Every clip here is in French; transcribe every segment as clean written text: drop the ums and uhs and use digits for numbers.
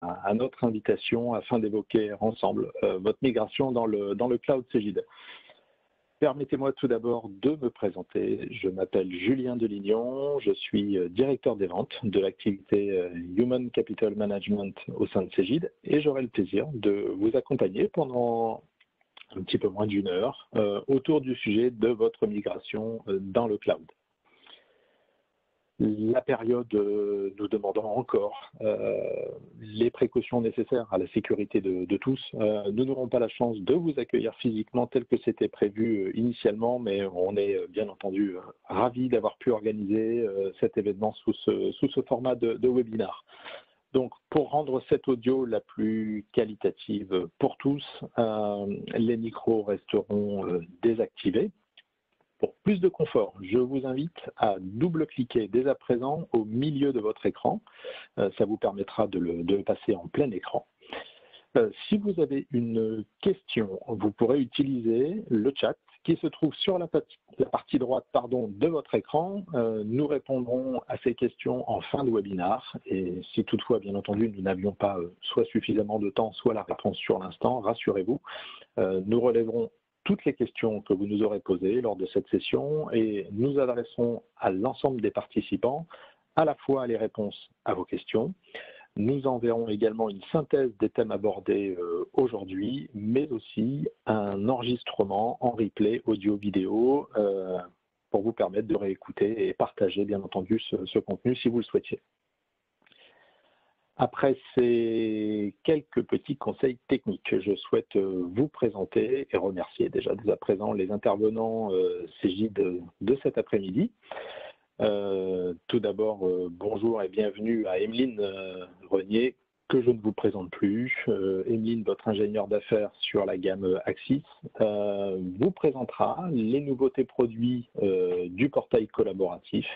à notre invitation afin d'évoquer ensemble votre migration dans le cloud Cegid. Permettez-moi tout d'abord de me présenter. Je m'appelle Julien Delignon, je suis directeur des ventes de l'activité Human Capital Management au sein de Cegid et j'aurai le plaisir de vous accompagner pendant un petit peu moins d'une heure autour du sujet de votre migration dans le cloud. La période nous demandant encore les précautions nécessaires à la sécurité de tous. Nous n'aurons pas la chance de vous accueillir physiquement tel que c'était prévu initialement, mais on est bien entendu ravis d'avoir pu organiser cet événement sous ce format de webinar. Donc, pour rendre cette audio la plus qualitative pour tous, les micros resteront désactivés. Pour plus de confort, je vous invite à double-cliquer dès à présent au milieu de votre écran. Ça vous permettra de le passer en plein écran. Si vous avez une question, vous pourrez utiliser le chat qui se trouve sur la partie droite de votre écran. Nous répondrons à ces questions en fin de webinaire. Et si toutefois, bien entendu, nous n'avions pas soit suffisamment de temps, soit la réponse sur l'instant, rassurez-vous, nous relèverons toutes les questions que vous nous aurez posées lors de cette session et nous adresserons à l'ensemble des participants à la fois les réponses à vos questions. Nous enverrons également une synthèse des thèmes abordés aujourd'hui, mais aussi un enregistrement en replay audio-vidéo pour vous permettre de réécouter et partager bien entendu ce contenu si vous le souhaitiez. Après ces quelques petits conseils techniques, je souhaite vous présenter et remercier déjà dès à présent les intervenants Cegid de cet après-midi. Tout d'abord, bonjour et bienvenue à Emeline Renier, que je ne vous présente plus. Emeline, votre ingénieure d'affaires sur la gamme Axis, vous présentera les nouveautés produits du portail collaboratif,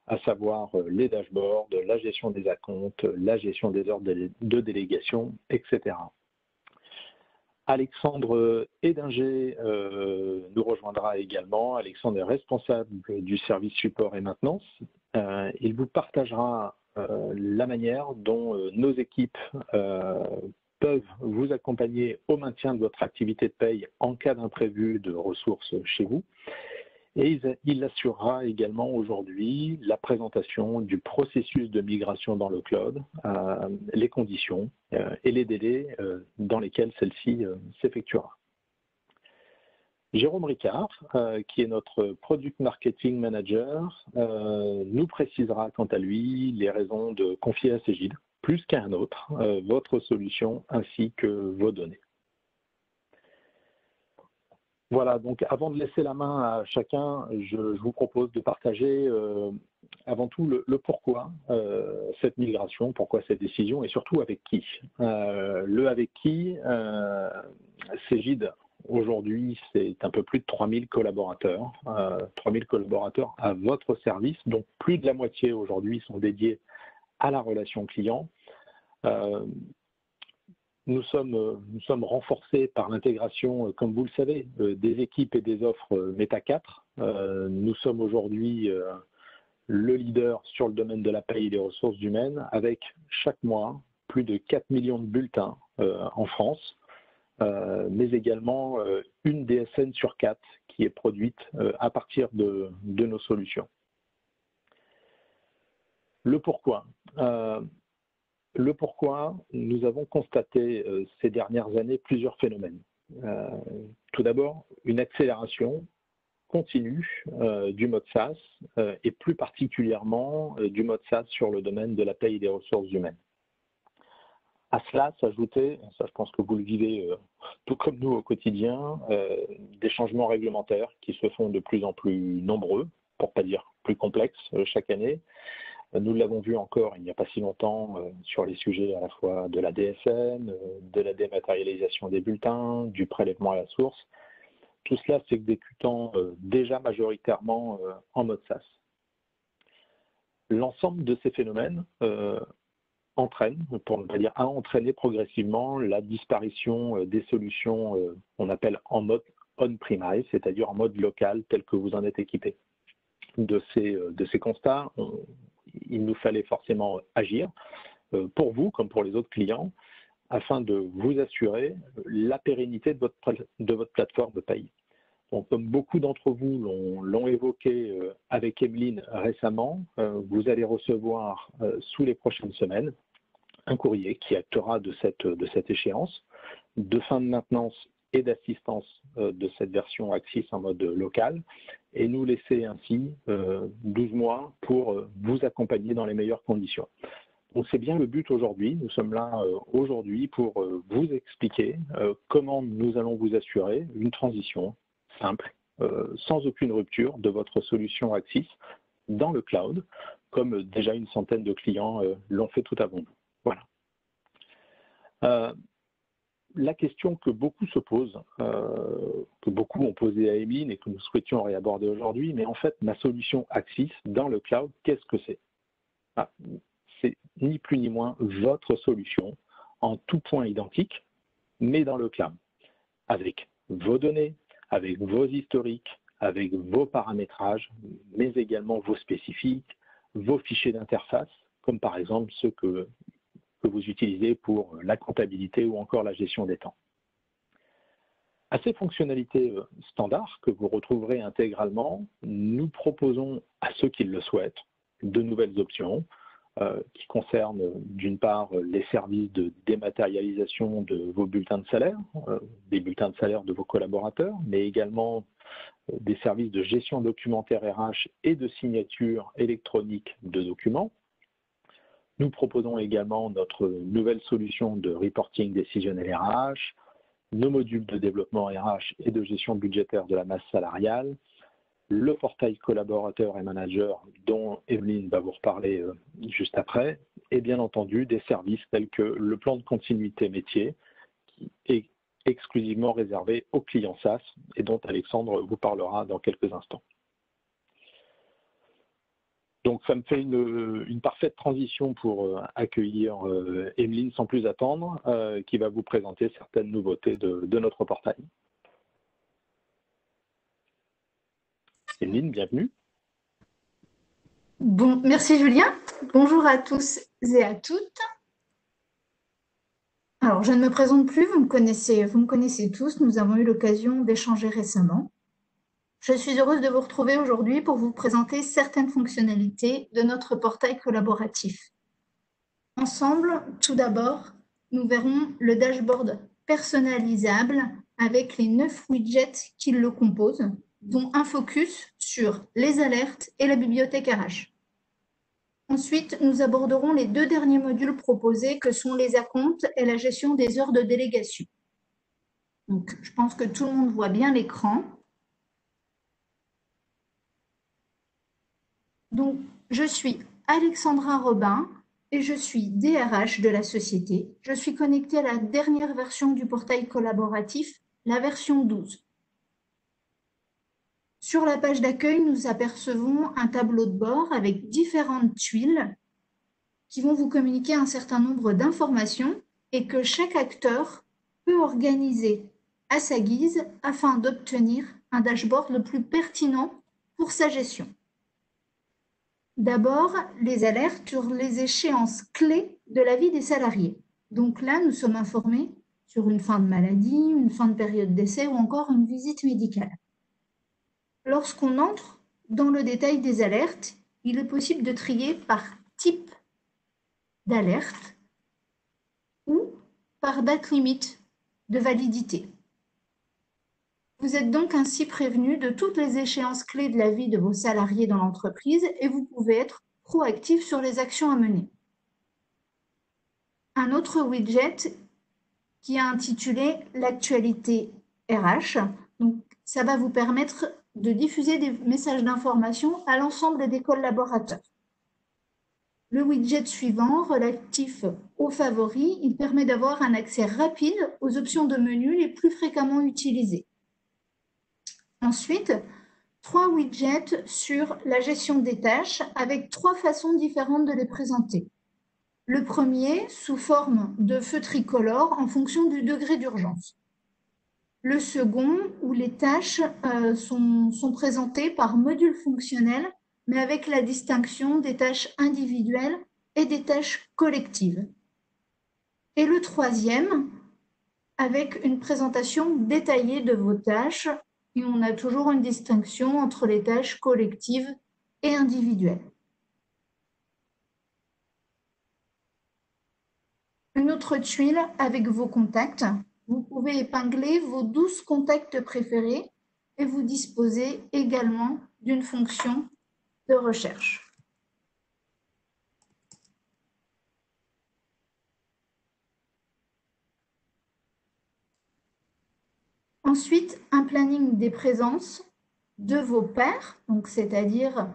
à savoir les dashboards, la gestion des acomptes, la gestion des ordres de délégation, etc. Alexandre Edinger nous rejoindra également. Alexandre est responsable du service support et maintenance. Il vous partagera la manière dont nos équipes peuvent vous accompagner au maintien de votre activité de paye en cas d'imprévu de ressources chez vous. Et il assurera également aujourd'hui la présentation du processus de migration dans le cloud, les conditions et les délais dans lesquels celle-ci s'effectuera. Jérôme Ricard, qui est notre Product Marketing Manager, nous précisera quant à lui les raisons de confier à Cegid, plus qu'à un autre, votre solution ainsi que vos données. Voilà, donc avant de laisser la main à chacun, je vous propose de partager avant tout le pourquoi cette migration, pourquoi cette décision et surtout avec qui. Le avec qui, Cegid aujourd'hui c'est un peu plus de 3000 collaborateurs, 3000 collaborateurs à votre service, donc plus de la moitié aujourd'hui sont dédiés à la relation client. Nous sommes renforcés par l'intégration, comme vous le savez, des équipes et des offres Meta 4. Nous sommes aujourd'hui le leader sur le domaine de la paie et des ressources humaines, avec chaque mois plus de 4 millions de bulletins en France, mais également une DSN sur 4 qui est produite à partir de nos solutions. Le pourquoi. Le pourquoi, nous avons constaté ces dernières années plusieurs phénomènes. Tout d'abord, une accélération continue du mode SaaS et plus particulièrement du mode SaaS sur le domaine de la paie et des ressources humaines. À cela s'ajoutait, ça je pense que vous le vivez tout comme nous au quotidien, des changements réglementaires qui se font de plus en plus nombreux, pour ne pas dire plus complexes chaque année. Nous l'avons vu encore il n'y a pas si longtemps sur les sujets à la fois de la DSN, de la dématérialisation des bulletins, du prélèvement à la source. Tout cela s'exécutant déjà majoritairement en mode SaaS. L'ensemble de ces phénomènes entraîne, pour ne pas dire a entraîné progressivement la disparition des solutions qu'on appelle en mode on-premise, c'est-à-dire en mode local tel que vous en êtes équipé. De ces constats, il nous fallait forcément agir. pour vous comme pour les autres clients, afin de vous assurer la pérennité de votre plateforme paye. Donc, comme beaucoup d'entre vous l'ont évoqué avec Emeline récemment, vous allez recevoir sous les prochaines semaines un courrier qui actera de cette échéance de fin de maintenance et d'assistance de cette version Axis en mode local, et nous laisser ainsi 12 mois pour vous accompagner dans les meilleures conditions. Donc c'est bien le but aujourd'hui. Nous sommes là aujourd'hui pour vous expliquer comment nous allons vous assurer une transition simple, sans aucune rupture de votre solution Axis dans le cloud, comme déjà une centaine de clients l'ont fait tout avant nous. Voilà. La question que beaucoup se posent, que beaucoup ont posée à Emeline et que nous souhaitions réaborder aujourd'hui, mais en fait, ma solution Axis dans le cloud, qu'est-ce que c'est? C'est ni plus ni moins votre solution en tout point identique, mais dans le cloud, avec vos données, avec vos historiques, avec vos paramétrages, mais également vos spécifiques, vos fichiers d'interface, comme par exemple ceux que vous utilisez pour la comptabilité ou encore la gestion des temps. À ces fonctionnalités standards que vous retrouverez intégralement, nous proposons à ceux qui le souhaitent de nouvelles options qui concernent d'une part les services de dématérialisation de vos bulletins de salaire, des bulletins de salaire de vos collaborateurs, mais également des services de gestion documentaire RH et de signature électronique de documents. Nous proposons également notre nouvelle solution de reporting décisionnel RH, nos modules de développement RH et de gestion budgétaire de la masse salariale, le portail collaborateur et manager dont Emeline va vous reparler juste après, et bien entendu des services tels que le plan de continuité métier qui est exclusivement réservé aux clients SaaS et dont Alexandre vous parlera dans quelques instants. Donc ça me fait une parfaite transition pour accueillir Emeline sans plus attendre, qui va vous présenter certaines nouveautés de notre portail. Emeline, bienvenue. Bon, merci Julien. Bonjour à tous et à toutes. Alors, je ne me présente plus, vous me connaissez tous, nous avons eu l'occasion d'échanger récemment. Je suis heureuse de vous retrouver aujourd'hui pour vous présenter certaines fonctionnalités de notre portail collaboratif. Ensemble, tout d'abord, nous verrons le dashboard personnalisable avec les 9 widgets qui le composent, dont un focus sur les alertes et la bibliothèque RH. Ensuite, nous aborderons les 2 derniers modules proposés que sont les acomptes et la gestion des heures de délégation. Donc, je pense que tout le monde voit bien l'écran. Donc, je suis Alexandra Robin et je suis DRH de la société. Je suis connectée à la dernière version du portail collaboratif, la version 12. Sur la page d'accueil, nous apercevons un tableau de bord avec différentes tuiles qui vont vous communiquer un certain nombre d'informations et que chaque acteur peut organiser à sa guise afin d'obtenir un dashboard le plus pertinent pour sa gestion. D'abord, les alertes sur les échéances clés de la vie des salariés. Donc là, nous sommes informés sur une fin de maladie, une fin de période d'essai ou encore une visite médicale. Lorsqu'on entre dans le détail des alertes, il est possible de trier par type d'alerte ou par date limite de validité. Vous êtes donc ainsi prévenu de toutes les échéances clés de la vie de vos salariés dans l'entreprise et vous pouvez être proactif sur les actions à mener. Un autre widget qui est intitulé l'actualité RH. Donc, ça va vous permettre de diffuser des messages d'information à l'ensemble des collaborateurs. Le widget suivant, relatif aux favoris, il permet d'avoir un accès rapide aux options de menu les plus fréquemment utilisées. Ensuite, 3 widgets sur la gestion des tâches avec 3 façons différentes de les présenter. Le premier, sous forme de feu tricolore en fonction du degré d'urgence. Le second, où les tâches sont présentées par module fonctionnel, mais avec la distinction des tâches individuelles et des tâches collectives. Et le troisième, avec une présentation détaillée de vos tâches, et on a toujours une distinction entre les tâches collectives et individuelles. Une autre tuile avec vos contacts. Vous pouvez épingler vos 12 contacts préférés et vous disposez également d'une fonction de recherche. Ensuite, un planning des présences de vos pairs, c'est-à-dire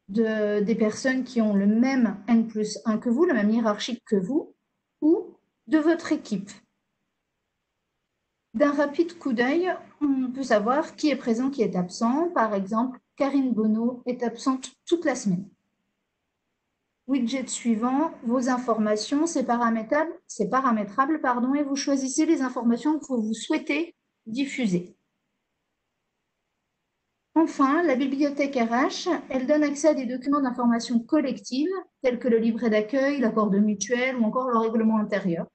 des personnes qui ont le même N+1 que vous, la même hiérarchique que vous, ou de votre équipe. D'un rapide coup d'œil, on peut savoir qui est présent, qui est absent. Par exemple, Karine Bonneau est absente toute la semaine. Widget suivant, vos informations, c'est paramétrable, et vous choisissez les informations que vous souhaitez diffuser. Enfin, la bibliothèque RH, elle donne accès à des documents d'information collective, tels que le livret d'accueil, l'accord de mutuelle ou encore le règlement intérieur.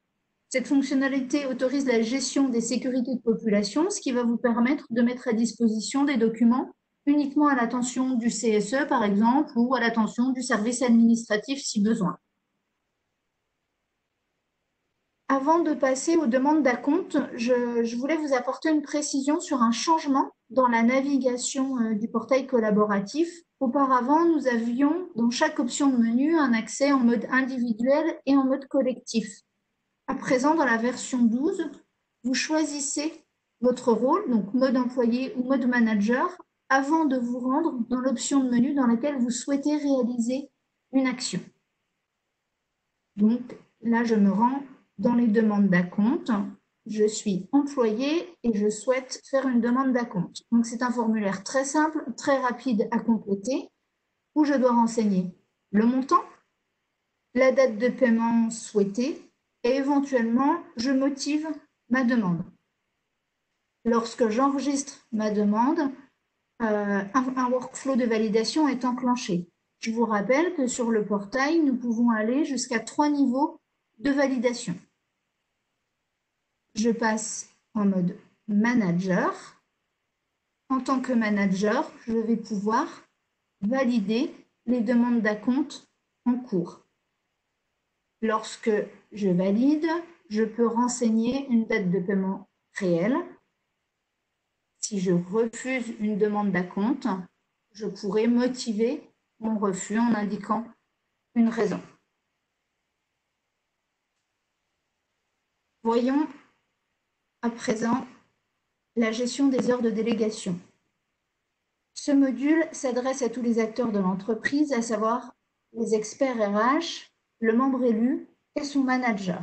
Cette fonctionnalité autorise la gestion des sécurités de population, ce qui va vous permettre de mettre à disposition des documents uniquement à l'attention du CSE, par exemple, ou à l'attention du service administratif si besoin. Avant de passer aux demandes d'acompte, je voulais vous apporter une précision sur un changement dans la navigation du portail collaboratif. Auparavant, nous avions dans chaque option de menu un accès en mode individuel et en mode collectif. À présent, dans la version 12, vous choisissez votre rôle, donc mode employé ou mode manager, avant de vous rendre dans l'option de menu dans laquelle vous souhaitez réaliser une action. Donc là, je me rends dans les demandes d'acompte. Je suis employé et je souhaite faire une demande d'acompte. Donc c'est un formulaire très simple, très rapide à compléter, où je dois renseigner le montant, la date de paiement souhaitée, et éventuellement, je motive ma demande. Lorsque j'enregistre ma demande, un workflow de validation est enclenché. Je vous rappelle que sur le portail, nous pouvons aller jusqu'à 3 niveaux de validation. Je passe en mode manager. En tant que manager, je vais pouvoir valider les demandes d'acompte en cours. Lorsque je valide, je peux renseigner une date de paiement réelle. Si je refuse une demande d'acompte, je pourrai motiver mon refus en indiquant une raison. Voyons à présent la gestion des heures de délégation. Ce module s'adresse à tous les acteurs de l'entreprise, à savoir les experts RH, le membre élu et son manager.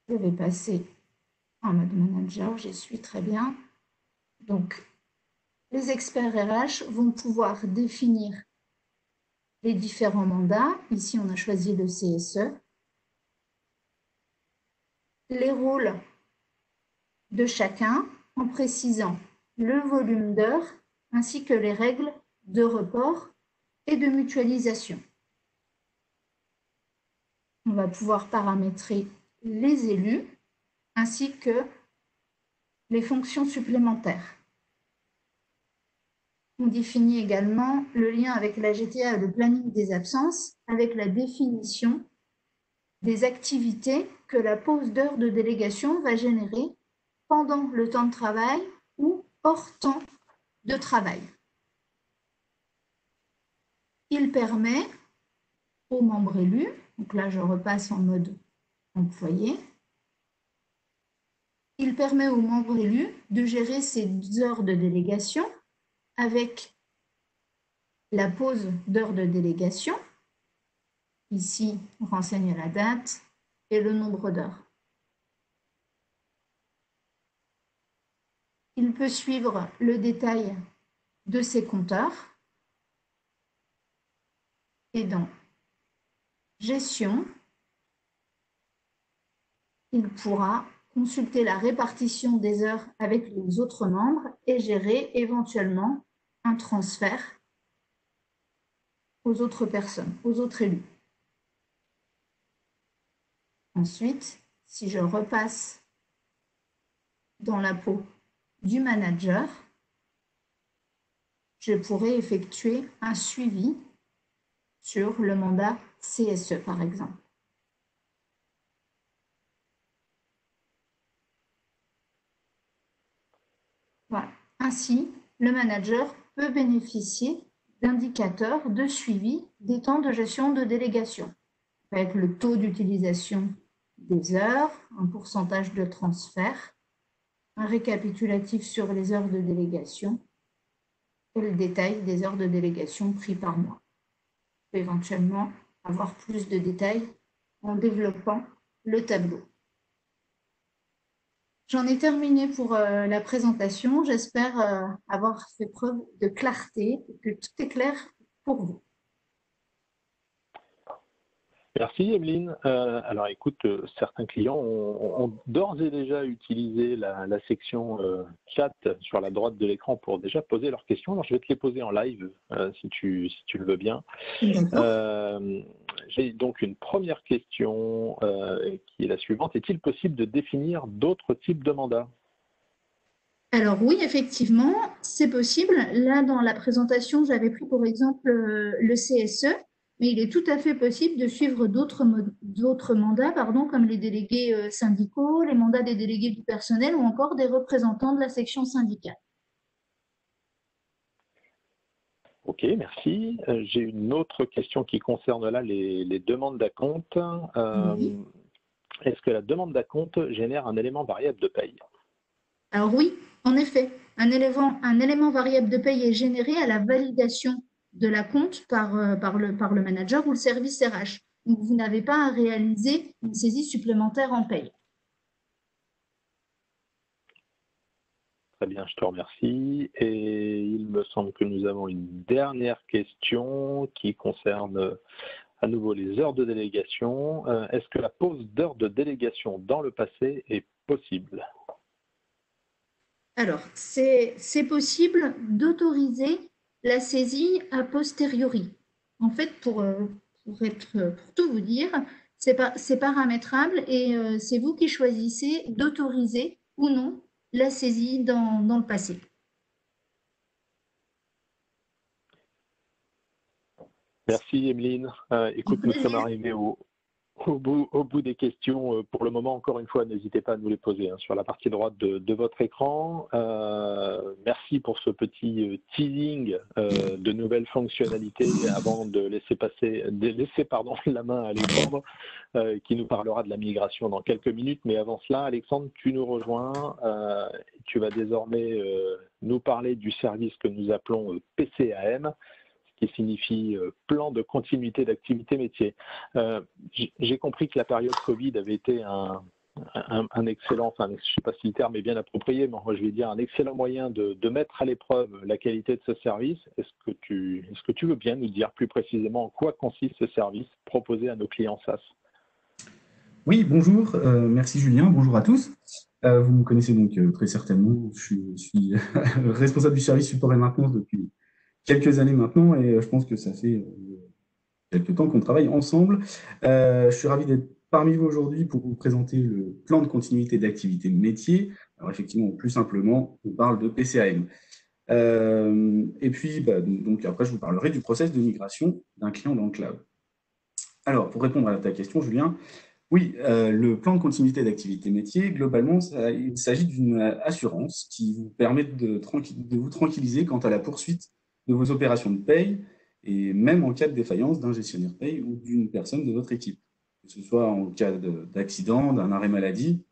Je vais passer en mode manager, j'y suis très bien. Donc, les experts RH vont pouvoir définir les différents mandats. Ici, on a choisi le CSE. Les rôles de chacun en précisant le volume d'heures ainsi que les règles de report et de mutualisation. On va pouvoir paramétrer les élus ainsi que les fonctions supplémentaires. On définit également le lien avec la GTA et le planning des absences avec la définition des activités que la pause d'heure de délégation va générer pendant le temps de travail ou hors temps de travail. Il permet aux membres élus, donc là je repasse en mode employé, il permet aux membres élus de gérer ces heures de délégation avec la pause d'heures de délégation. Ici, on renseigne la date et le nombre d'heures. Il peut suivre le détail de ses compteurs et dans Gestion, il pourra consulter la répartition des heures avec les autres membres et gérer éventuellement un transfert aux autres personnes, aux autres élus. Ensuite, si je repasse dans la peau du manager, je pourrais effectuer un suivi sur le mandat CSE, par exemple. Voilà. Ainsi, le manager peut bénéficier d'indicateurs de suivi des temps de gestion de délégation. Ça peut être le taux d'utilisation des heures, un pourcentage de transfert, un récapitulatif sur les heures de délégation et le détail des heures de délégation prises par mois. On peut éventuellement avoir plus de détails en développant le tableau. J'en ai terminé pour la présentation. J'espère avoir fait preuve de clarté et que tout est clair pour vous. Merci Evelyne. Alors écoute, certains clients ont d'ores et déjà utilisé la section chat sur la droite de l'écran pour déjà poser leurs questions. Alors je vais te les poser en live si tu le veux bien. J'ai donc une première question qui est la suivante. Est-il possible de définir d'autres types de mandats? Alors oui, effectivement, c'est possible. Là, dans la présentation, j'avais pris pour exemple le CSE, mais il est tout à fait possible de suivre d'autres mandats, comme les délégués syndicaux, les mandats des délégués du personnel ou encore des représentants de la section syndicale. Ok, merci. J'ai une autre question qui concerne là les demandes d'acompte. Oui. Est-ce que la demande d'acompte génère un élément variable de paye? Alors oui, en effet, un élément variable de paye est généré à la validation de la compte par le manager ou le service RH. Donc, vous n'avez pas à réaliser une saisie supplémentaire en paye. Très bien, je te remercie. Et il me semble que nous avons une dernière question qui concerne à nouveau les heures de délégation. Est-ce que la pose d'heures de délégation dans le passé est possible? Alors, c'est possible d'autoriser la saisie a posteriori. En fait, pour tout vous dire, c'est paramétrable et c'est vous qui choisissez d'autoriser ou non la saisie dans le passé. Merci Emeline. Écoute, nous sommes arrivés au bout des questions. Pour le moment, encore une fois, n'hésitez pas à nous les poser sur la partie droite de votre écran. Merci pour ce petit teasing de nouvelles fonctionnalités avant de laisser la main à Alexandre qui nous parlera de la migration dans quelques minutes. Mais avant cela, Alexandre, tu nous rejoins. Tu vas désormais nous parler du service que nous appelons PCAM, qui signifie plan de continuité d'activité métier. J'ai compris que la période Covid avait été un excellent, enfin je ne sais pas si le terme est bien approprié, mais moi je vais dire un excellent moyen de mettre à l'épreuve la qualité de ce service. Est-ce que tu veux bien nous dire plus précisément en quoi consiste ce service proposé à nos clients SaaS? Oui, bonjour, merci Julien, bonjour à tous. Vous me connaissez donc très certainement, je suis responsable du service support et maintenance depuis quelques années maintenant et je pense que ça fait quelques temps qu'on travaille ensemble. Je suis ravi d'être parmi vous aujourd'hui pour vous présenter le plan de continuité d'activité métier. Alors effectivement, plus simplement, on parle de PCAM. Et puis, donc après, je vous parlerai du process de migration d'un client dans le cloud. Alors, pour répondre à ta question, Julien, oui, le plan de continuité d'activité métier, globalement, il s'agit d'une assurance qui vous permet de vous tranquilliser quant à la poursuite de vos opérations de paye et même en cas de défaillance d'un gestionnaire paye ou d'une personne de votre équipe, que ce soit en cas d'accident, d'un arrêt maladie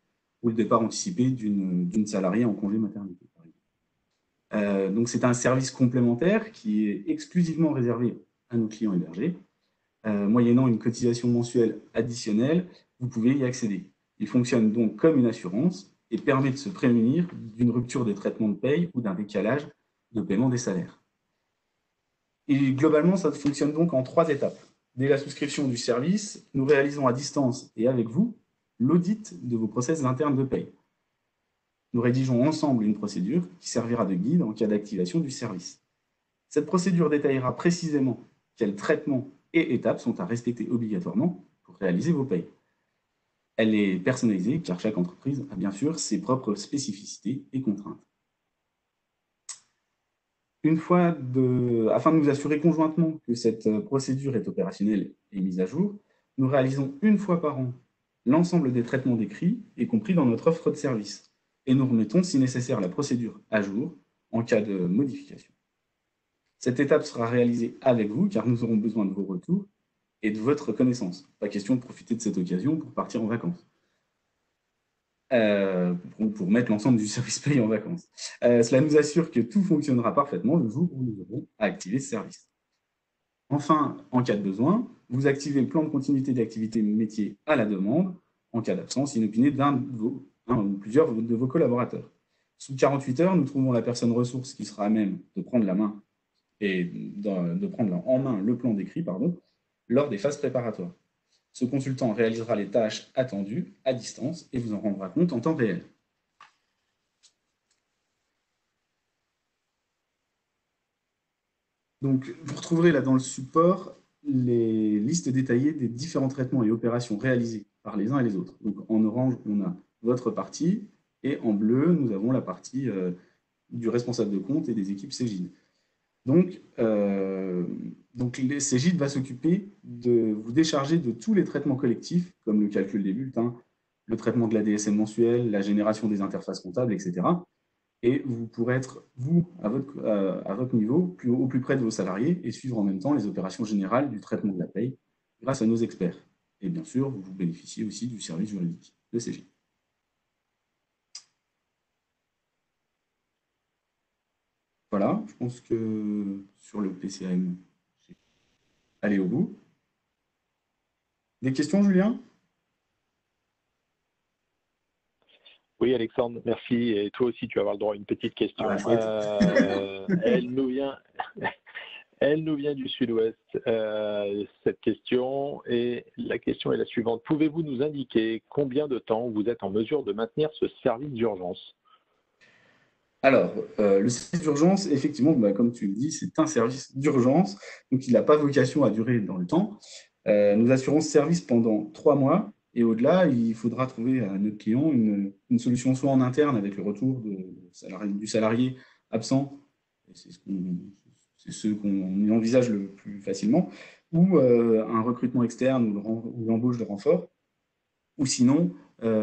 ou le départ anticipé d'une salariée en congé maternité, par exemple. Donc, c'est un service complémentaire qui est exclusivement réservé à nos clients hébergés. Moyennant une cotisation mensuelle additionnelle, vous pouvez y accéder. Il fonctionne donc comme une assurance et permet de se prémunir d'une rupture des traitements de paye ou d'un décalage de paiement des salaires. Et globalement, ça fonctionne donc en 3 étapes. Dès la souscription du service, nous réalisons à distance et avec vous l'audit de vos process internes de paye. Nous rédigeons ensemble une procédure qui servira de guide en cas d'activation du service. Cette procédure détaillera précisément quels traitements et étapes sont à respecter obligatoirement pour réaliser vos payes. Elle est personnalisée car chaque entreprise a bien sûr ses propres spécificités et contraintes. Afin de nous assurer conjointement que cette procédure est opérationnelle et mise à jour, nous réalisons une fois par an l'ensemble des traitements décrits, y compris dans notre offre de service, et nous remettons si nécessaire la procédure à jour en cas de modification. Cette étape sera réalisée avec vous car nous aurons besoin de vos retours et de votre connaissance. Pas question de profiter de cette occasion pour partir en vacances. Pour mettre l'ensemble du service paye en vacances. Cela nous assure que tout fonctionnera parfaitement le jour où nous aurons à activer ce service. Enfin, en cas de besoin, vous activez le plan de continuité d'activité métier à la demande, en cas d'absence inopinée d'un ou plusieurs de vos collaborateurs. Sous 48 heures, nous trouvons la personne ressource qui sera à même de prendre la main et de prendre en main le plan décrit lors des phases préparatoires. Ce consultant réalisera les tâches attendues à distance et vous en rendra compte en temps réel. Donc, vous retrouverez là dans le support les listes détaillées des différents traitements et opérations réalisés par les uns et les autres. Donc, en orange, on a votre partie et en bleu, nous avons la partie du responsable de compte et des équipes Cégide. Donc Cégide va s'occuper de vous décharger de tous les traitements collectifs, comme le calcul des bulletins, le traitement de la DSN mensuelle, la génération des interfaces comptables, etc. Et vous pourrez être, vous, à votre niveau, au plus près de vos salariés et suivre en même temps les opérations générales du traitement de la paye grâce à nos experts. Et bien sûr, vous bénéficiez aussi du service juridique de Cégide. Voilà, je pense que sur le PCAM, j'ai allé au bout. Des questions, Julien? Oui, Alexandre, merci. Et toi aussi, tu vas avoir le droit à une petite question. Elle nous vient du Sud-Ouest, cette question. Et la question est la suivante. Pouvez-vous nous indiquer combien de temps vous êtes en mesure de maintenir ce service d'urgence? Alors, le service d'urgence, effectivement, comme tu le dis, c'est un service d'urgence, donc il n'a pas vocation à durer dans le temps. Nous assurons ce service pendant 3 mois, et au-delà, il faudra trouver à notre client une solution soit en interne avec le retour du salarié absent, c'est ce qu'on envisage le plus facilement, ou un recrutement externe ou l'embauche de renfort, ou sinon,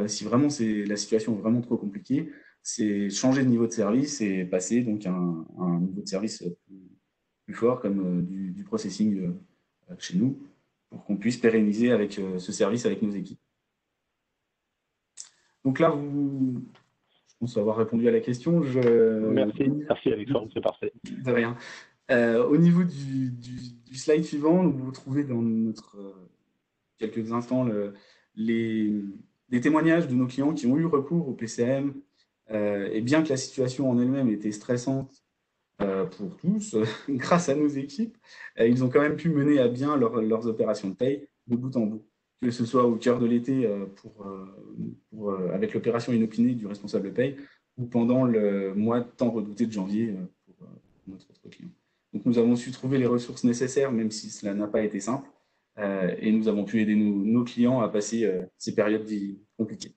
si vraiment la situation est vraiment trop compliquée, c'est changer de niveau de service et passer donc à un niveau de service plus fort, comme du processing chez nous, pour qu'on puisse pérenniser avec ce service avec nos équipes. Donc là, je pense avoir répondu à la question. Merci Alexandre, c'est parfait. De rien. Au niveau du slide suivant, vous trouvez dans quelques instants des témoignages de nos clients qui ont eu recours au PCAM. Et bien que la situation en elle-même était stressante pour tous, grâce à nos équipes, ils ont quand même pu mener à bien leurs opérations de paye de bout en bout. Que ce soit au cœur de l'été avec l'opération inopinée du responsable paye ou pendant le mois de temps redouté de janvier pour notre autre client. Donc nous avons su trouver les ressources nécessaires, même si cela n'a pas été simple, et nous avons pu aider nos clients à passer ces périodes compliquées.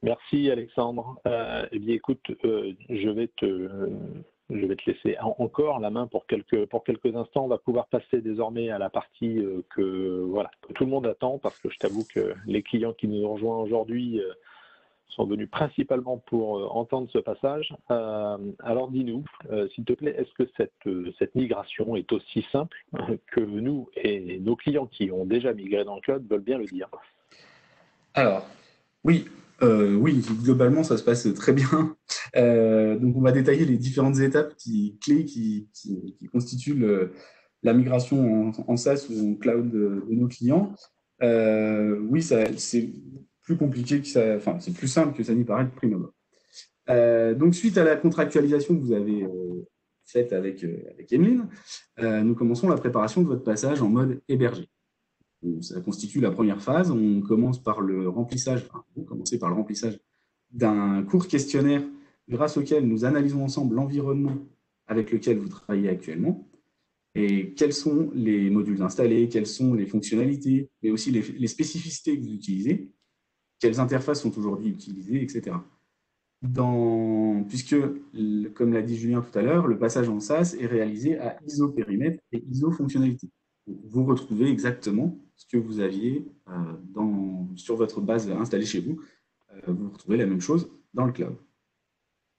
Merci Alexandre. Eh bien écoute, je vais te laisser encore la main pour quelques instants. On va pouvoir passer désormais à la partie que tout le monde attend, parce que je t'avoue que les clients qui nous ont rejoints aujourd'hui sont venus principalement pour entendre ce passage. Alors dis-nous, s'il te plaît, est-ce que cette migration est aussi simple que nous et nos clients qui ont déjà migré dans le cloud veulent bien le dire? Alors, oui, globalement, ça se passe très bien. Donc, on va détailler les différentes étapes clés qui constituent la migration en SaaS ou en cloud de nos clients. Oui, c'est plus compliqué c'est plus simple que ça n'y paraît de prime abord. Donc, suite à la contractualisation que vous avez faite avec Emeline, nous commençons la préparation de votre passage en mode hébergé. Ça constitue la première phase. On commence par le remplissage, d'un court questionnaire grâce auquel nous analysons ensemble l'environnement avec lequel vous travaillez actuellement et quels sont les modules installés, quelles sont les fonctionnalités, mais aussi les spécificités que vous utilisez, quelles interfaces sont aujourd'hui utilisées, etc. Puisque, comme l'a dit Julien tout à l'heure, le passage en SaaS est réalisé à ISO périmètre et ISO fonctionnalité. Vous retrouvez exactement ce que vous aviez sur votre base installée chez vous. Vous retrouvez la même chose dans le cloud.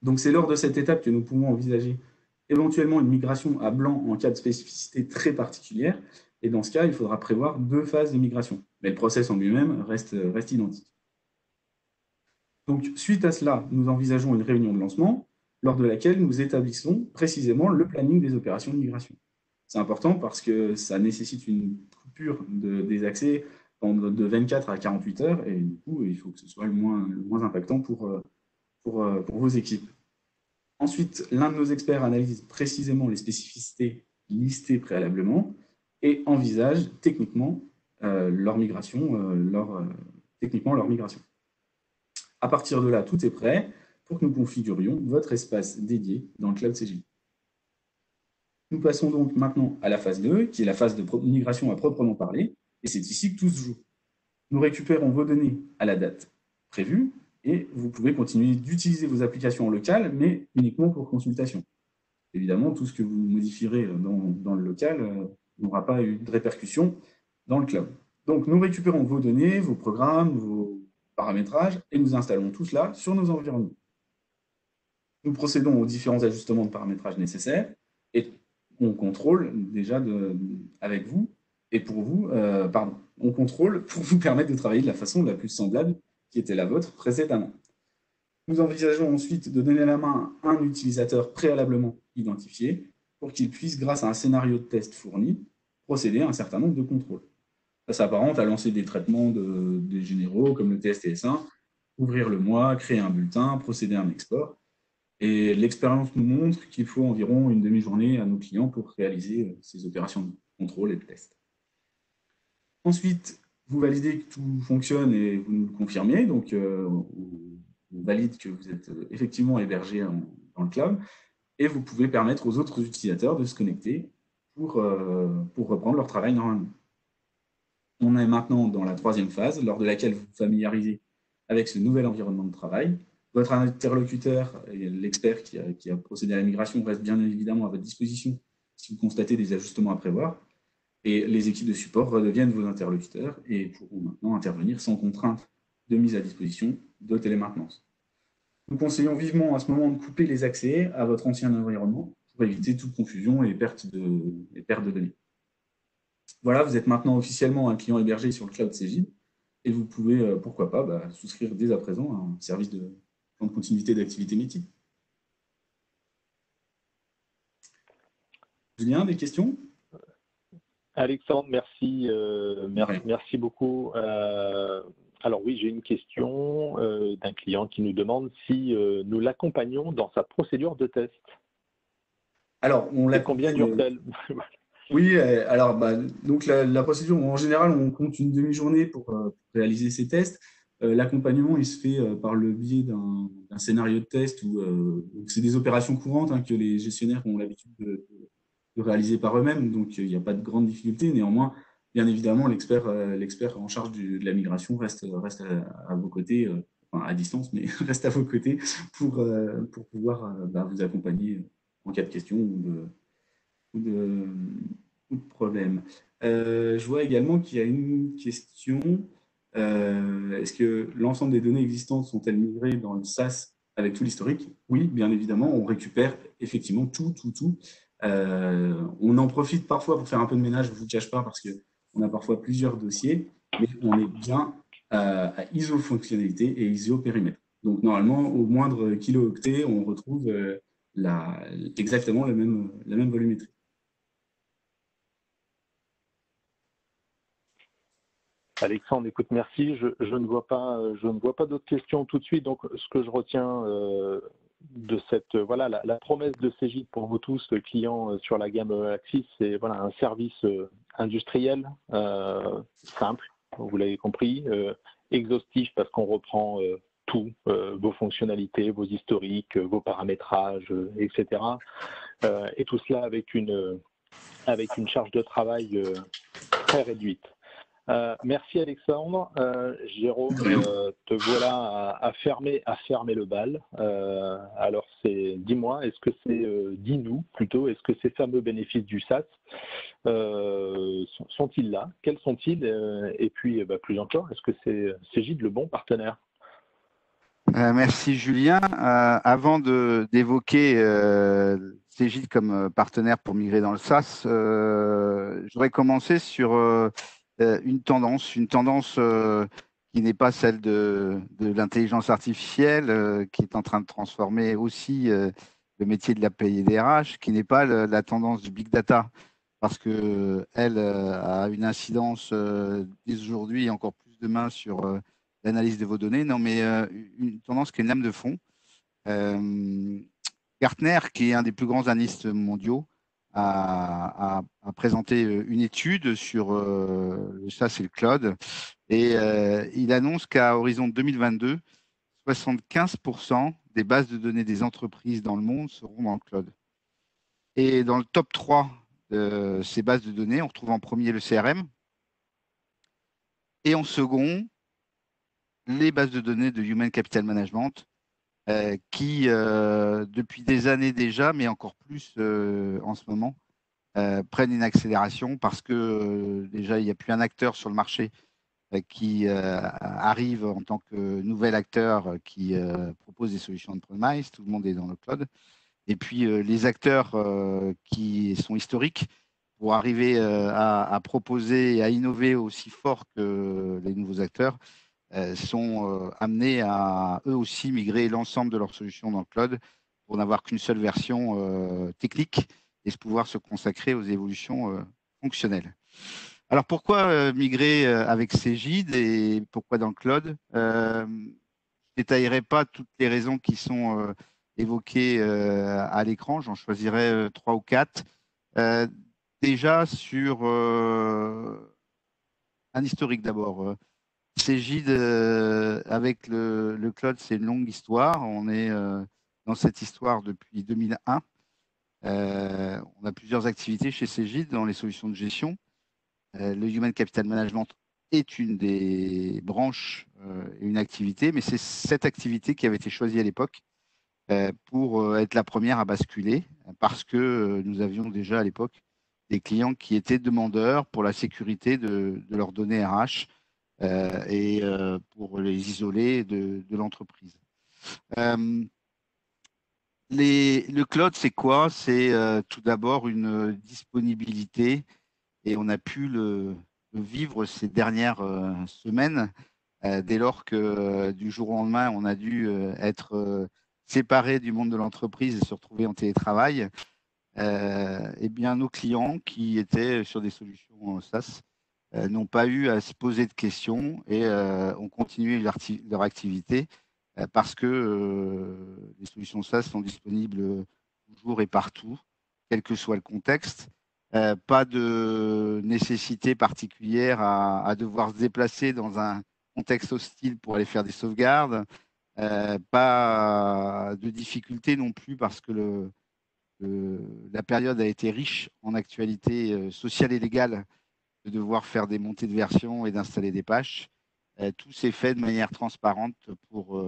Donc, c'est lors de cette étape que nous pouvons envisager éventuellement une migration à blanc en cas de spécificité très particulière. Et dans ce cas, il faudra prévoir 2 phases de migration. Mais le process en lui-même reste identique. Donc, suite à cela, nous envisageons une réunion de lancement lors de laquelle nous établissons précisément le planning des opérations de migration. C'est important parce que ça nécessite une coupure des accès de 24 à 48 heures et du coup, il faut que ce soit le moins impactant pour vos équipes. Ensuite, l'un de nos experts analyse précisément les spécificités listées préalablement et envisage techniquement leur migration. À partir de là, tout est prêt pour que nous configurions votre espace dédié dans le Cloud CGI. Nous passons donc maintenant à la phase 2, qui est la phase de migration à proprement parler, et c'est ici que tout se joue. Nous récupérons vos données à la date prévue, et vous pouvez continuer d'utiliser vos applications en local, mais uniquement pour consultation. Évidemment, tout ce que vous modifierez dans le local n'aura pas eu de répercussion dans le cloud. Donc, nous récupérons vos données, vos programmes, vos paramétrages, et nous installons tout cela sur nos environnements. Nous procédons aux différents ajustements de paramétrage nécessaires, et on contrôle déjà avec vous, et pour vous, on contrôle pour vous permettre de travailler de la façon la plus semblable qui était la vôtre précédemment. Nous envisageons ensuite de donner la main à un utilisateur préalablement identifié pour qu'il puisse, grâce à un scénario de test fourni, procéder à un certain nombre de contrôles. Ça s'apparente à lancer des traitements des généraux comme le TSTS1, ouvrir le mois, créer un bulletin, procéder à un export. Et l'expérience nous montre qu'il faut environ une demi-journée à nos clients pour réaliser ces opérations de contrôle et de test. Ensuite, vous validez que tout fonctionne et vous nous le confirmez, donc on valide que vous êtes effectivement hébergé dans le cloud, et vous pouvez permettre aux autres utilisateurs de se connecter pour reprendre leur travail normalement. On est maintenant dans la 3e phase, lors de laquelle vous vous familiarisez avec ce nouvel environnement de travail. Votre interlocuteur, l'expert qui a procédé à la migration, reste bien évidemment à votre disposition si vous constatez des ajustements à prévoir. Et les équipes de support redeviennent vos interlocuteurs et pourront maintenant intervenir sans contrainte de mise à disposition de télémaintenance. Nous conseillons vivement à ce moment de couper les accès à votre ancien environnement pour éviter toute confusion et perte de données. Voilà, vous êtes maintenant officiellement un client hébergé sur le Cloud CGI et vous pouvez, pourquoi pas, souscrire dès à présent à un service de plan de continuité d'activité métier. Julien, des questions ? Alexandre, merci, merci beaucoup. Alors oui, j'ai une question d'un client qui nous demande si nous l'accompagnons dans sa procédure de test. Alors, on combien dure-t-elle? Oui, alors donc la procédure, en général, on compte une demi-journée pour réaliser ces tests. L'accompagnement, il se fait par le biais d'un scénario de test où c'est des opérations courantes que les gestionnaires ont l'habitude de réaliser par eux-mêmes, donc il n'y a pas de grande difficulté. Néanmoins, bien évidemment, l'expert en charge de la migration reste à vos côtés, enfin à distance, mais reste à vos côtés pour pouvoir vous accompagner en cas de question ou de problème. Je vois également qu'il y a une question. Est-ce que l'ensemble des données existantes sont-elles migrées dans le SaaS avec tout l'historique? Oui, bien évidemment, on récupère effectivement tout. On en profite parfois pour faire un peu de ménage, je ne vous cache pas, parce qu'on a parfois plusieurs dossiers, mais on est bien à ISO fonctionnalité et ISO périmètre. Donc normalement, au moindre kilo-octet, on retrouve exactement la même volumétrie. Alexandre, écoute, merci. Je ne vois pas d'autres questions tout de suite. Donc, ce que je retiens de cette la promesse de Cegid pour vous tous, clients sur la gamme Axis, c'est un service industriel simple, vous l'avez compris, exhaustif parce qu'on reprend tout, vos fonctionnalités, vos historiques, vos paramétrages, etc. Et tout cela avec une charge de travail très réduite. Merci Alexandre. Jérôme, te voilà à fermer le bal. Alors dis-moi, est-ce que dis-nous plutôt, est-ce que ces fameux bénéfices du SaaS sont-ils là? Quels sont-ils? Et puis, plus encore, est-ce que c'est Cegid le bon partenaire? Merci Julien. Avant d'évoquer Cegid comme partenaire pour migrer dans le SaaS, je voudrais commencer sur une tendance qui n'est pas celle de l'intelligence artificielle, qui est en train de transformer aussi le métier de la paie et des RH, qui n'est pas la tendance du big data, parce que elle a une incidence dès aujourd'hui et encore plus demain sur l'analyse de vos données. Non, mais une tendance qui est une lame de fond. Gartner, qui est un des plus grands analystes mondiaux, a présenté une étude sur le SaaS et le cloud, et il annonce qu'à horizon 2022, 75% des bases de données des entreprises dans le monde seront dans le cloud. Et dans le top 3 de ces bases de données, on retrouve en premier le CRM, et en second, les bases de données de Human Capital Management, qui, depuis des années déjà, mais encore plus en ce moment, prennent une accélération parce que déjà, il n'y a plus un acteur sur le marché qui arrive en tant que nouvel acteur qui propose des solutions on-premise. Tout le monde est dans le cloud. Et puis, les acteurs qui sont historiques pour arriver à proposer et à innover aussi fort que les nouveaux acteurs sont amenés à eux aussi migrer l'ensemble de leurs solutions dans le cloud pour n'avoir qu'une seule version technique et pouvoir se consacrer aux évolutions fonctionnelles. Alors pourquoi migrer avec Cegid et pourquoi dans le cloud? Je ne détaillerai pas toutes les raisons qui sont évoquées à l'écran, j'en choisirai 3 ou 4. Déjà sur un historique d'abord. Cegid avec le cloud, c'est une longue histoire. On est dans cette histoire depuis 2001. On a plusieurs activités chez Cegid dans les solutions de gestion. Le Human Capital Management est une des branches et une activité, mais c'est cette activité qui avait été choisie à l'époque pour être la première à basculer, parce que nous avions déjà à l'époque des clients qui étaient demandeurs pour la sécurité de leurs données RH, et pour les isoler de l'entreprise. Le cloud, c'est quoi? C'est tout d'abord une disponibilité, et on a pu le vivre ces dernières semaines, dès lors que du jour au lendemain, on a dû être séparé du monde de l'entreprise et se retrouver en télétravail. Eh bien, nos clients qui étaient sur des solutions SaaS n'ont pas eu à se poser de questions et ont continué leur activité parce que les solutions SaaS sont disponibles toujours et partout, quel que soit le contexte. Pas de nécessité particulière à devoir se déplacer dans un contexte hostile pour aller faire des sauvegardes. Pas de difficulté non plus parce que la période a été riche en actualités sociales et légales, de devoir faire des montées de version et d'installer des patchs. Tout s'est fait de manière transparente pour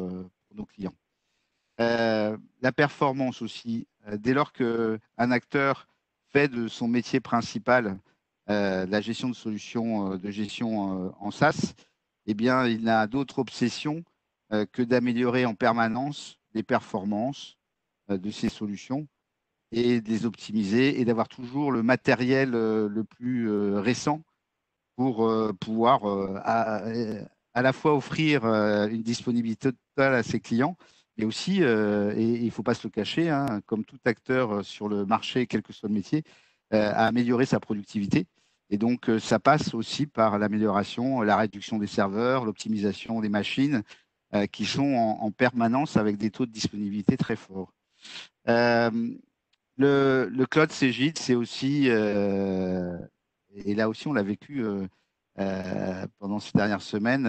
nos clients. La performance aussi, dès lors qu'un acteur fait de son métier principal la gestion de solutions de gestion en SaaS, eh bien, il n'a d'autre obsession que d'améliorer en permanence les performances de ses solutions et de les optimiser et d'avoir toujours le matériel le plus récent pour pouvoir à la fois offrir une disponibilité totale à ses clients, mais aussi, et il ne faut pas se le cacher, hein, comme tout acteur sur le marché, quel que soit le métier, à améliorer sa productivité. Et donc, ça passe aussi par l'amélioration, la réduction des serveurs, l'optimisation des machines qui sont en permanence avec des taux de disponibilité très forts. Le cloud Cegid, c'est aussi, et là aussi on l'a vécu pendant ces dernières semaines,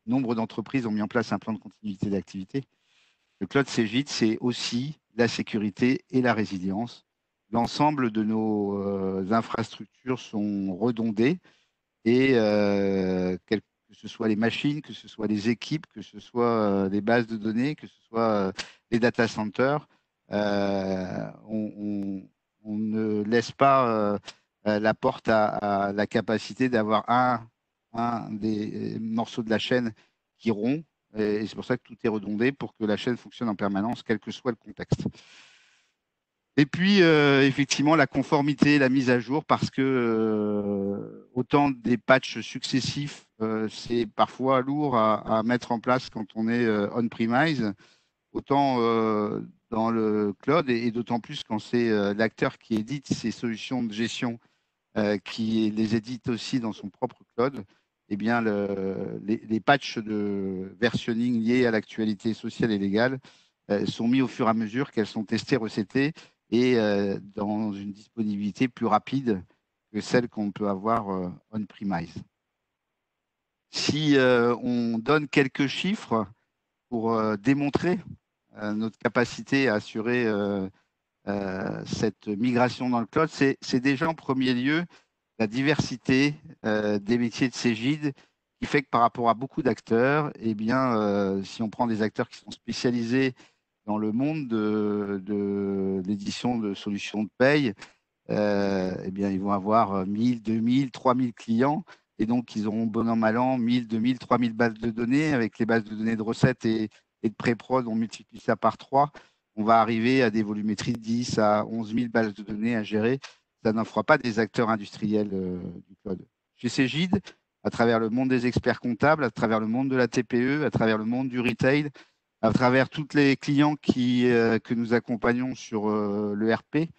nombre d'entreprises ont mis en place un plan de continuité d'activité. Le cloud Cegid, c'est aussi la sécurité et la résilience. L'ensemble de nos infrastructures sont redondées et que ce soit les machines, que ce soit les équipes, que ce soit les bases de données, que ce soit les data centers, on ne laisse pas la porte à la capacité d'avoir un des morceaux de la chaîne qui rompt. Et c'est pour ça que tout est redondé pour que la chaîne fonctionne en permanence, quel que soit le contexte. Et puis, effectivement, la conformité, la mise à jour, parce que autant des patchs successifs, c'est parfois lourd à mettre en place quand on est on-premise, autant dans le cloud, et d'autant plus quand c'est l'acteur qui édite ces solutions de gestion, qui les édite aussi dans son propre cloud. Eh bien, les patchs de versionning liés à l'actualité sociale et légale sont mis au fur et à mesure qu'elles sont testées, recétées, et dans une disponibilité plus rapide que celle qu'on peut avoir on-premise. Si on donne quelques chiffres pour démontrer notre capacité à assurer cette migration dans le cloud, c'est déjà en premier lieu la diversité des métiers de Cegid qui fait que par rapport à beaucoup d'acteurs, eh bien, si on prend des acteurs qui sont spécialisés dans le monde de l'édition de solutions de paye, eh bien, ils vont avoir 1000, 2000, 3000 clients. Et donc, ils auront bon an, mal an, 1000, 2000, 3000 bases de données. Avec les bases de données de recettes et de pré-prod, on multiplie ça par 3. On va arriver à des volumétries de 10 à 11 000 bases de données à gérer. Ça n'en fera pas des acteurs industriels du cloud. Chez Cegid, à travers le monde des experts comptables, à travers le monde de la TPE, à travers le monde du retail, à travers tous les clients que nous accompagnons sur le RP,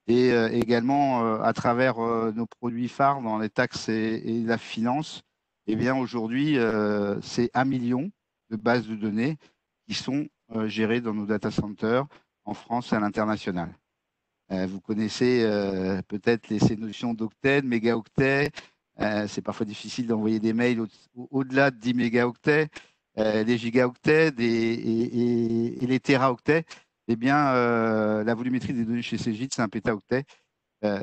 et également à travers nos produits phares dans les taxes et la finance, eh bien aujourd'hui, c'est 1 million de bases de données qui sont gérées dans nos data centers en France et à l'international. Vous connaissez peut-être ces notions d'octets, de mégaoctets. C'est parfois difficile d'envoyer des mails au-delà de 10 mégaoctets, les gigaoctets et les téraoctets. Eh bien, la volumétrie des données chez Cegid, c'est un pétaoctet.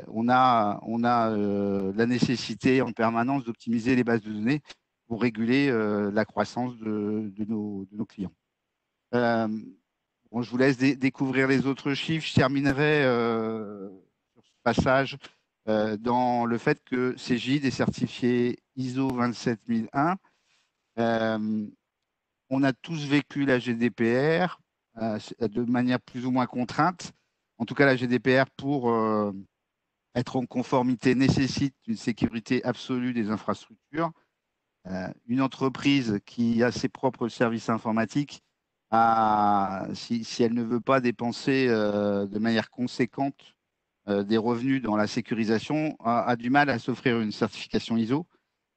On a la nécessité en permanence d'optimiser les bases de données pour réguler la croissance de nos clients. Bon, je vous laisse découvrir les autres chiffres. Je terminerai sur ce passage dans le fait que Cegid est certifié ISO 27001. On a tous vécu la GDPR de manière plus ou moins contrainte. En tout cas, la GDPR, pour être en conformité, nécessite une sécurité absolue des infrastructures. Une entreprise qui a ses propres services informatiques, si elle ne veut pas dépenser de manière conséquente des revenus dans la sécurisation, a du mal à s'offrir une certification ISO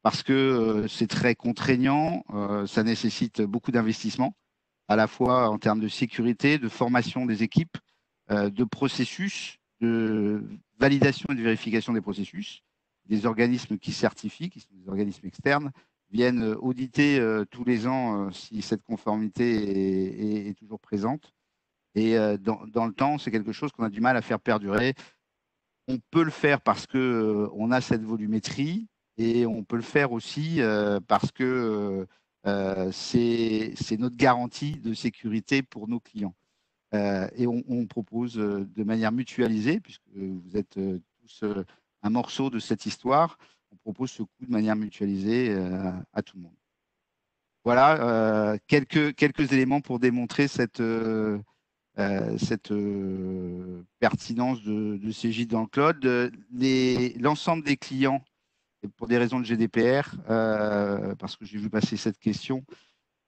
parce que c'est très contraignant, ça nécessite beaucoup d'investissement, à la fois en termes de sécurité, de formation des équipes, de processus, de validation et de vérification des processus. Des organismes qui certifient, qui sont des organismes externes, viennent auditer tous les ans si cette conformité est toujours présente. Et dans le temps, c'est quelque chose qu'on a du mal à faire perdurer. On peut le faire parce qu'on a cette volumétrie et on peut le faire aussi parce que c'est notre garantie de sécurité pour nos clients. Et on propose de manière mutualisée, puisque vous êtes tous un morceau de cette histoire, on propose ce coût de manière mutualisée à tout le monde. Voilà, quelques éléments pour démontrer cette pertinence de Cegid dans le cloud. L'ensemble des clients, et pour des raisons de GDPR, parce que j'ai vu passer cette question,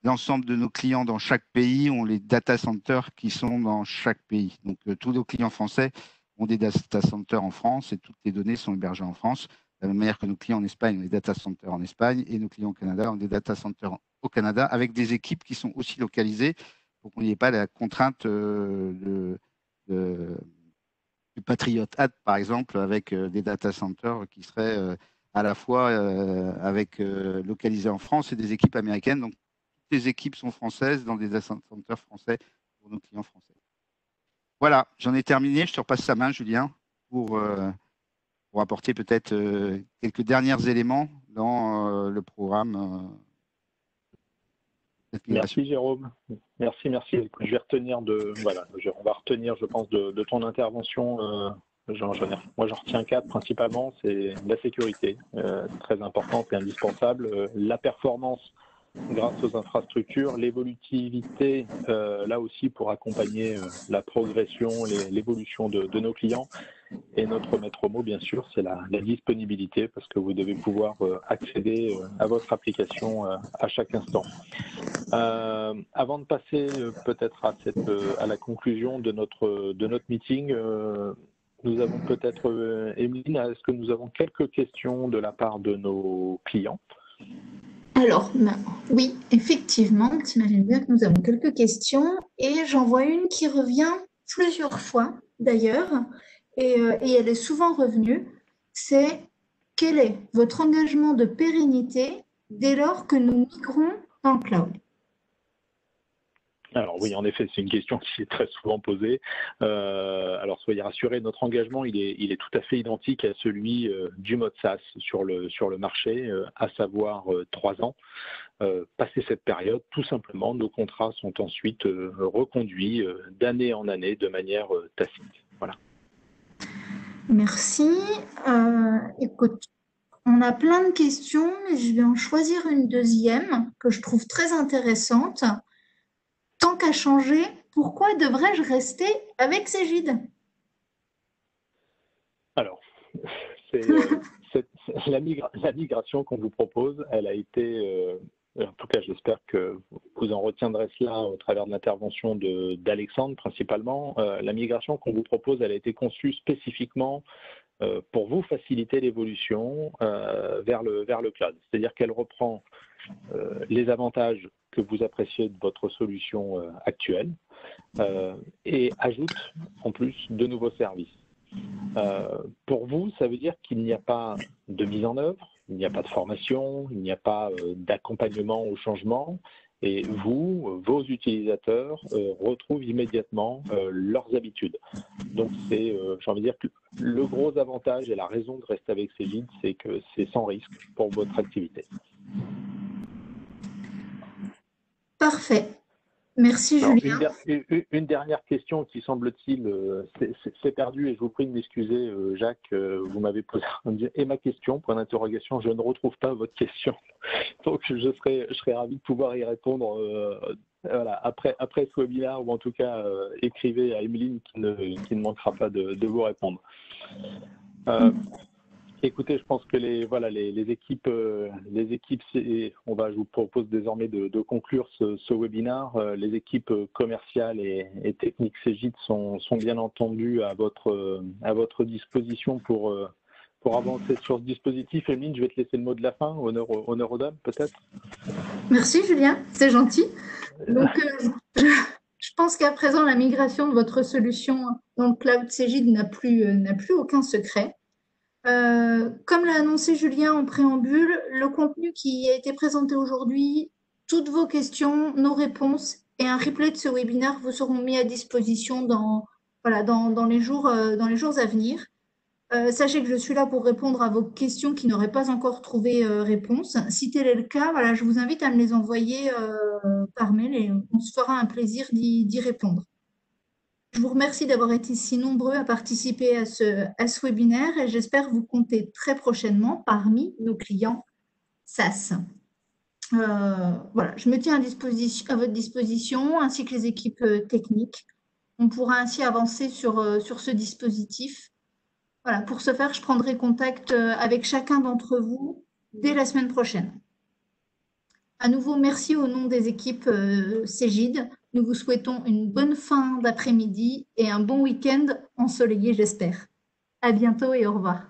l'ensemble de nos clients dans chaque pays ont les data centers qui sont dans chaque pays. Donc, tous nos clients français ont des data centers en France et toutes les données sont hébergées en France. De la même manière que nos clients en Espagne ont des data centers en Espagne et nos clients au Canada ont des data centers au Canada avec des équipes qui sont aussi localisées pour qu'on n'y ait pas la contrainte du Patriot Act, par exemple, avec des data centers qui seraient à la fois localisés en France et des équipes américaines. Donc, les équipes sont françaises dans des data centers français pour nos clients français. Voilà, j'en ai terminé. Je te repasse la main, Julien, pour apporter peut-être quelques derniers éléments dans le programme. Merci Jérôme. Merci. Je vais retenir on va retenir, je pense, de ton intervention. Moi, j'en retiens 4 principalement. C'est la sécurité, très importante et indispensable. La performance grâce aux infrastructures, l'évolutivité, là aussi pour accompagner la progression, l'évolution de nos clients. Et notre maître mot, bien sûr, c'est la disponibilité, parce que vous devez pouvoir accéder à votre application à chaque instant. Avant de passer peut-être à la conclusion de notre meeting, nous avons peut-être, Emeline, est-ce que nous avons quelques questions de la part de nos clients? Alors, oui, effectivement, tu imagines bien que nous avons quelques questions et j'en vois une qui revient plusieurs fois d'ailleurs et elle est souvent revenue. C'est quel est votre engagement de pérennité dès lors que nous migrons dans le cloud? Alors oui, en effet, c'est une question qui est très souvent posée. Alors soyez rassurés, notre engagement il est tout à fait identique à celui du mode SaaS sur le marché, à savoir 3 ans. Passé cette période, tout simplement, nos contrats sont ensuite reconduits d'année en année de manière tacite. Voilà. Merci. Écoute, on a plein de questions, mais je vais en choisir une deuxième que je trouve très intéressante. Tant qu'à changer, pourquoi devrais-je rester avec Cegid? Alors, la migration qu'on vous propose, elle a été, en tout cas j'espère que vous en retiendrez cela au travers de l'intervention d'Alexandre principalement, la migration qu'on vous propose, elle a été conçue spécifiquement pour vous faciliter l'évolution vers le cloud. C'est-à-dire qu'elle reprend les avantages que vous appréciez de votre solution actuelle et ajoute en plus de nouveaux services. Pour vous, ça veut dire qu'il n'y a pas de mise en œuvre, il n'y a pas de formation, il n'y a pas d'accompagnement au changement et vos utilisateurs retrouvent immédiatement leurs habitudes. Donc c'est, j'ai envie de dire que le gros avantage et la raison de rester avec Cegid, c'est que c'est sans risque pour votre activité. Parfait. Merci Alors, Julien. une dernière question qui semble-t-il s'est perdue et je vous prie de m'excuser Jacques, vous m'avez posé et ma question, point d'interrogation, je ne retrouve pas votre question. Donc je serais ravi de pouvoir y répondre voilà, après ce webinaire ou en tout cas écrivez à Emeline qui ne manquera pas de vous répondre. Écoutez, je pense que les équipes, je vous propose désormais de conclure ce webinaire. Les équipes commerciales et techniques Cegid sont bien entendu à votre disposition pour avancer sur ce dispositif. Emeline, je vais te laisser le mot de la fin, honneur aux dames peut-être. Merci Julien, c'est gentil. Donc, je pense qu'à présent, la migration de votre solution dans le cloud Cegid n'a plus aucun secret. Comme l'a annoncé Julien en préambule, le contenu qui a été présenté aujourd'hui, toutes vos questions, nos réponses et un replay de ce webinaire vous seront mis à disposition dans les jours à venir. Sachez que je suis là pour répondre à vos questions qui n'auraient pas encore trouvé réponse. Si tel est le cas, voilà, je vous invite à me les envoyer par mail et on se fera un plaisir d'y répondre. Je vous remercie d'avoir été si nombreux à participer à ce webinaire et j'espère vous compter très prochainement parmi nos clients SaaS. Voilà, je me tiens à votre disposition ainsi que les équipes techniques. On pourra ainsi avancer sur ce dispositif. Voilà, pour ce faire, je prendrai contact avec chacun d'entre vous dès la semaine prochaine. À nouveau, merci au nom des équipes Cegid. Nous vous souhaitons une bonne fin d'après-midi et un bon week-end ensoleillé, j'espère. À bientôt et au revoir.